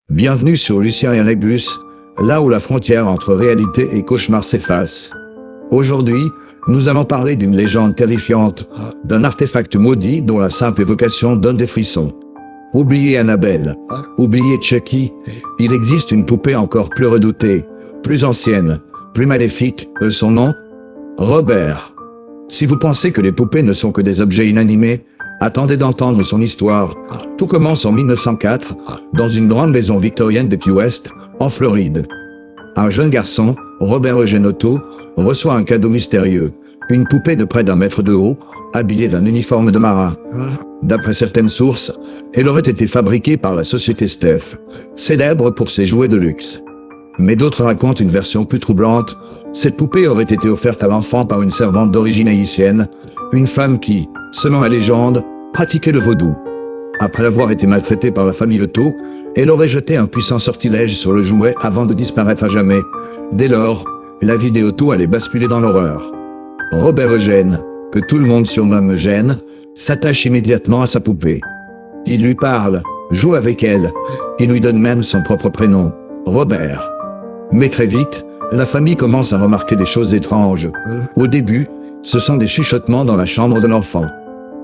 Bienvenue sur Lucien et Rébus, là où la frontière entre réalité et cauchemar s'efface. Aujourd'hui, nous allons parler d'une légende terrifiante, d'un artefact maudit dont la simple évocation donne des frissons. Oubliez Annabelle, oubliez Chucky, il existe une poupée encore plus redoutée, plus ancienne, plus maléfique, son nom, Robert. Si vous pensez que les poupées ne sont que des objets inanimés, attendez d'entendre son histoire. Tout commence en 1904, dans une grande maison victorienne de Key West, en Floride. Un jeune garçon, Robert Eugene Otto, reçoit un cadeau mystérieux, une poupée de près d'1 mètre de haut, habillée d'un uniforme de marin. D'après certaines sources, elle aurait été fabriquée par la société Steph, célèbre pour ses jouets de luxe. Mais d'autres racontent une version plus troublante. Cette poupée aurait été offerte à l'enfant par une servante d'origine haïtienne, une femme qui, selon la légende, pratiquait le vaudou. Après avoir été maltraitée par la famille Otto, elle aurait jeté un puissant sortilège sur le jouet avant de disparaître à jamais. Dès lors, la vie des Otto allait basculer dans l'horreur. Robert Eugène, que tout le monde surnomme Eugène, s'attache immédiatement à sa poupée. Il lui parle, joue avec elle, et lui donne même son propre prénom, Robert. Mais très vite, la famille commence à remarquer des choses étranges. Au début, ce sont des chuchotements dans la chambre de l'enfant.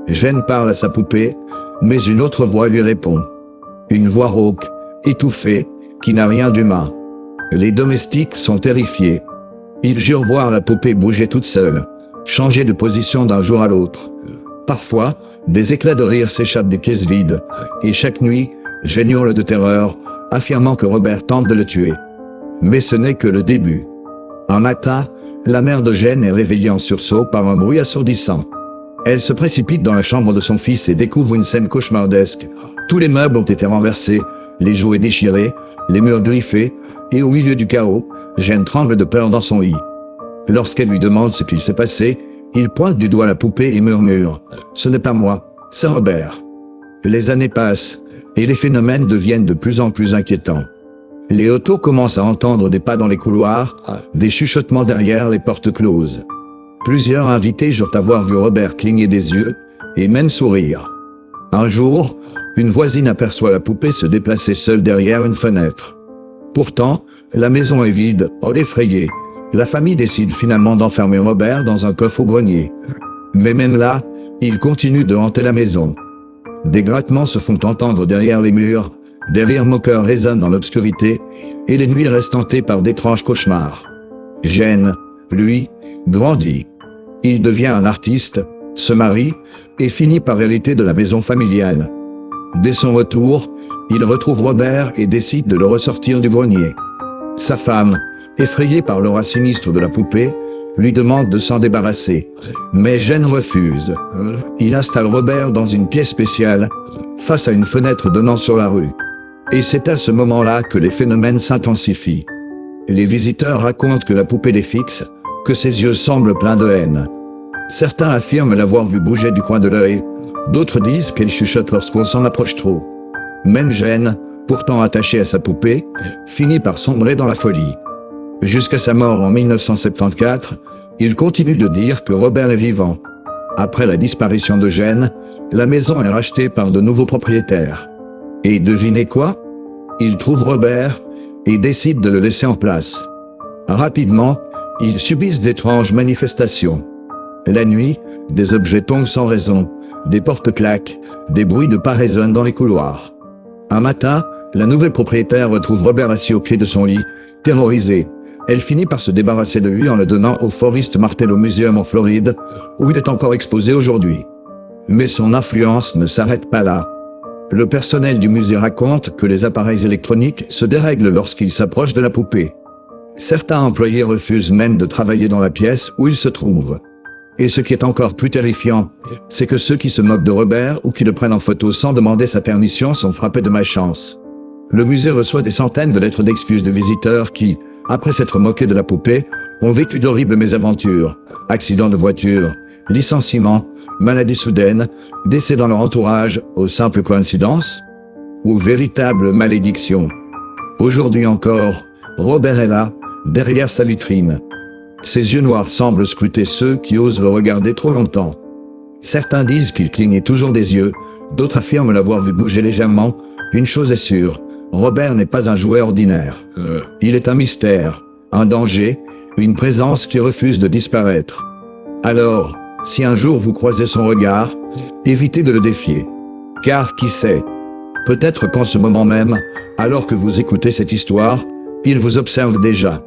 Eugène parle à sa poupée, mais une autre voix lui répond. Une voix rauque, étouffée, qui n'a rien d'humain. Les domestiques sont terrifiés. Ils jurent voir la poupée bouger toute seule, changer de position d'un jour à l'autre. Parfois, des éclats de rire s'échappent des pièces vides, et chaque nuit, Eugène hurle de terreur, affirmant que Robert tente de le tuer. Mais ce n'est que le début. Un matin, la mère d'Eugène est réveillée en sursaut par un bruit assourdissant. Elle se précipite dans la chambre de son fils et découvre une scène cauchemardesque. Tous les meubles ont été renversés, les jouets déchirés, les murs griffés, et au milieu du chaos, Eugène tremble de peur dans son lit. Lorsqu'elle lui demande ce qu'il s'est passé, il pointe du doigt la poupée et murmure « Ce n'est pas moi, c'est Robert ». Les années passent, et les phénomènes deviennent de plus en plus inquiétants. Les Otto commencent à entendre des pas dans les couloirs, des chuchotements derrière les portes closes. Plusieurs invités jurent avoir vu Robert cligner des yeux, et même sourire. Un jour, une voisine aperçoit la poupée se déplacer seule derrière une fenêtre. Pourtant, la maison est vide, effrayée. La famille décide finalement d'enfermer Robert dans un coffre au grenier. Mais même là, il continue de hanter la maison. Des grattements se font entendre derrière les murs, des rires moqueurs résonnent dans l'obscurité, et les nuits restent hantées par d'étranges cauchemars. Eugène, lui, grandit. Il devient un artiste, se marie, et finit par hériter de la maison familiale. Dès son retour, il retrouve Robert et décide de le ressortir du grenier. Sa femme, effrayée par l'aura sinistre de la poupée, lui demande de s'en débarrasser. Mais Eugène refuse. Il installe Robert dans une pièce spéciale, face à une fenêtre donnant sur la rue. Et c'est à ce moment-là que les phénomènes s'intensifient. Les visiteurs racontent que la poupée les fixe, que ses yeux semblent pleins de haine. Certains affirment l'avoir vu bouger du coin de l'œil, d'autres disent qu'elle chuchote lorsqu'on s'en approche trop. Même Eugène, pourtant attaché à sa poupée, finit par sombrer dans la folie. Jusqu'à sa mort en 1974, il continue de dire que Robert est vivant. Après la disparition d'Eugène, la maison est rachetée par de nouveaux propriétaires. Et devinez quoi? Ils trouvent Robert et décident de le laisser en place. Rapidement, ils subissent d'étranges manifestations. La nuit, des objets tombent sans raison, des portes claquent, des bruits de pas résonnent dans les couloirs. Un matin, la nouvelle propriétaire retrouve Robert assis au pied de son lit, terrorisé. Elle finit par se débarrasser de lui en le donnant au Forest Martello Museum en Floride, où il est encore exposé aujourd'hui. Mais son influence ne s'arrête pas là. Le personnel du musée raconte que les appareils électroniques se dérèglent lorsqu'ils s'approchent de la poupée. Certains employés refusent même de travailler dans la pièce où il se trouve. Et ce qui est encore plus terrifiant, c'est que ceux qui se moquent de Robert ou qui le prennent en photo sans demander sa permission sont frappés de malchance. Le musée reçoit des centaines de lettres d'excuses de visiteurs qui, après s'être moqués de la poupée, ont vécu d'horribles mésaventures, accidents de voiture, licenciements, maladies soudaines, décès dans leur entourage, aux simples coïncidences ou véritables malédictions. Aujourd'hui encore, Robert est là, derrière sa vitrine. Ses yeux noirs semblent scruter ceux qui osent le regarder trop longtemps. Certains disent qu'il clignait toujours des yeux, d'autres affirment l'avoir vu bouger légèrement. Une chose est sûre, Robert n'est pas un jouet ordinaire. Il est un mystère, un danger, une présence qui refuse de disparaître. Alors, si un jour vous croisez son regard, évitez de le défier. Car qui sait, peut-être qu'en ce moment même, alors que vous écoutez cette histoire, il vous observe déjà.